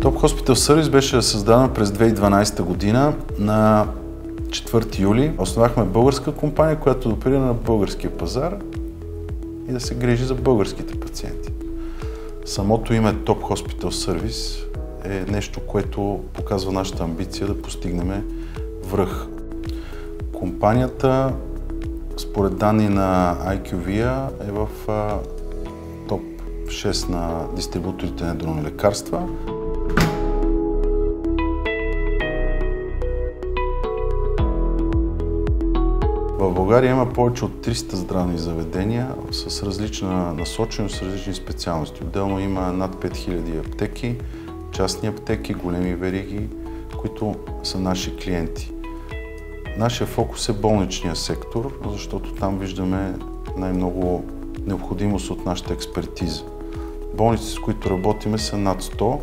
Top Hospital Service беше създадена през 2012 година на 4 юли. Основахме българска компания, която да оперира на българския пазар и да се грижи за българските пациенти. Самото име Top Hospital Service е нещо, което показва нашата амбиция да постигнем връх. Компанията, според данни на IQVIA, е в топ 6 на дистрибуторите на дрон лекарства. В България има повече от 300 здравни заведения с различна насоченост, с различни специалности. Отделно има над 5000 аптеки, частни аптеки, големи вериги, които са наши клиенти. Нашия фокус е болничния сектор, защото там виждаме най-много необходимост от нашата експертиза. Болници, с които работиме, са над 100.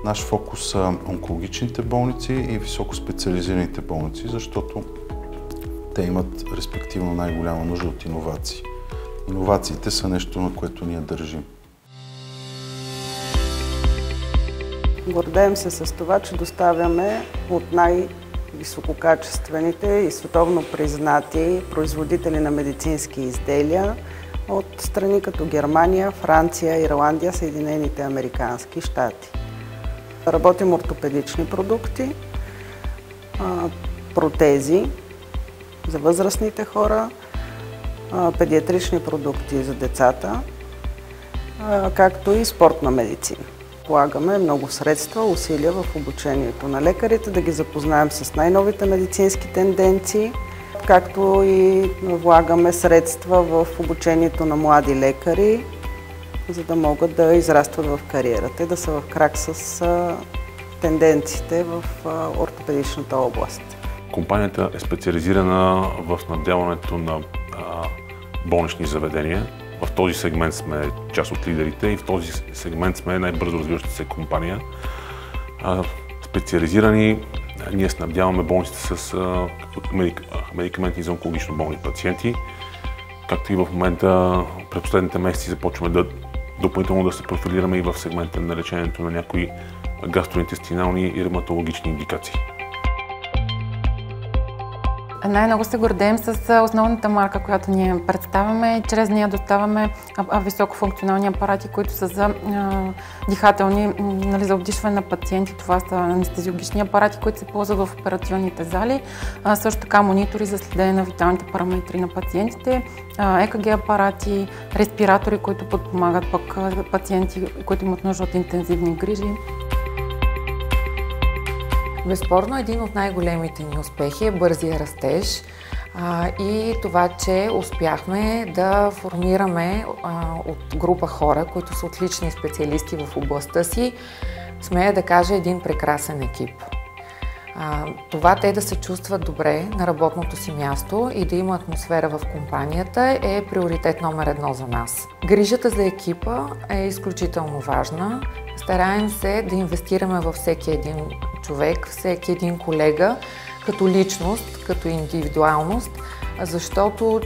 Наш фокус са онкологичните болници и високоспециализираните болници, защото те имат респективно най-голяма нужда от иновации. Иновациите са нещо, на което ние държим. Гордеем се с това, че доставяме от най-висококачествените и световно признати производители на медицински изделия от страни като Германия, Франция, Ирландия, Съединените американски щати. Работим ортопедични продукти, протези за възрастните хора, педиатрични продукти за децата, както и спортна медицина. Полагаме много средства, усилия в обучението на лекарите, да ги запознаем с най-новите медицински тенденции, както и влагаме средства в обучението на млади лекари, за да могат да израстват в кариерата и да са в крак с тенденциите в ортопедичната област. Компанията е специализирана в снабдяването на болнични заведения. В този сегмент сме част от лидерите и в този сегмент сме най-бързо развиващата се компания. Специализирани, ние снабдяваме болниците с медикаменти за онкологично болни пациенти, както и в момента, през последните месеци започваме допълнително да се профилираме и в сегмента на лечението на някои гастроинтестинални и ревматологични индикации. Най-много се гордеем с основната марка, която ние представяме. Чрез нея доставяме високофункционални апарати, които са за дихателни, за обдишване на пациенти. Това са анестезиологични апарати, които се ползват в операционните зали. Също така монитори за следене на виталните параметри на пациентите, ЕКГ апарати, респиратори, които подпомагат пък пациенти, които имат нужда от интензивни грижи. Безспорно, един от най-големите ни успехи е бързия растеж и това, че успяхме да формираме от група хора, които са отлични специалисти в областта си, смея да кажа, един прекрасен екип. Това те да се чувстват добре на работното си място и да има атмосфера в компанията е приоритет номер 1 за нас. Грижата за екипа е изключително важна. Стараем се да инвестираме във всеки един човек, всеки един колега, като личност, като индивидуалност, защото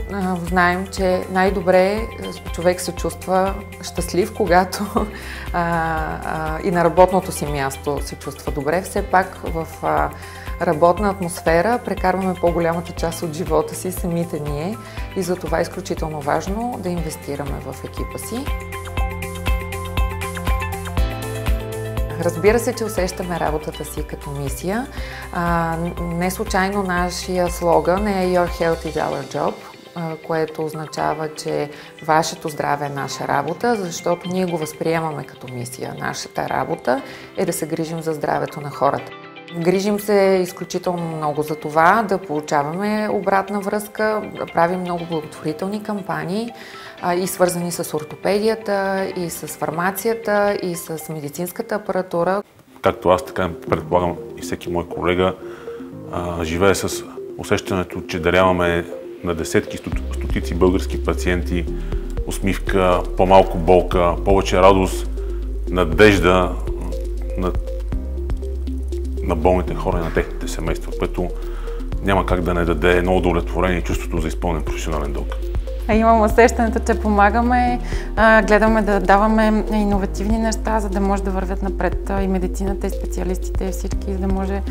знаем, че най-добре човек се чувства щастлив, когато и на работното си място се чувства добре. Все пак в работна атмосфера прекарваме по-голямата част от живота си самите ние и за това е изключително важно да инвестираме в екипа си. Разбира се, че усещаме работата си като мисия. Не случайно нашия слоган е Your Health is our job, което означава, че вашето здраве е наша работа, защото ние го възприемаме като мисия. Нашата работа е да се грижим за здравето на хората. Грижим се изключително много за това, да получаваме обратна връзка, да правим много благотворителни кампании и свързани с ортопедията, и с фармацията, и с медицинската апаратура. Както аз, така предполагам и всеки мой колега, живее с усещането, че даряваме на десетки, стотици български пациенти усмивка, по-малко болка, повече радост, надежда на болните хора и на техните семейства, което няма как да не даде едно удовлетворение и чувството за изпълнен професионален дълг. Имам усещането, че помагаме, гледаме да даваме иновативни неща, за да може да вървят напред и медицината, и специалистите, и всички, за да може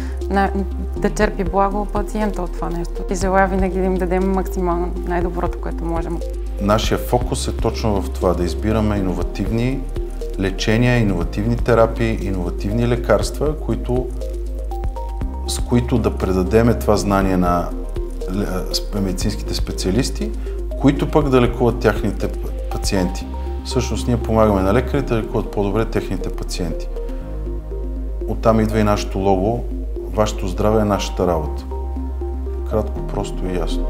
да черпи благо пациента от това нещо. И желая винаги да им дадем максимално най-доброто, което можем. Нашия фокус е точно в това, да избираме иновативни лечения, иновативни терапии, иновативни лекарства, с които да предадеме това знание на медицинските специалисти, които пък да лекуват тяхните пациенти. Всъщност ние помагаме на лекарите да лекуват по-добре техните пациенти. Оттам идва и нашето лого. Вашето здраве е нашата работа. Кратко, просто и ясно.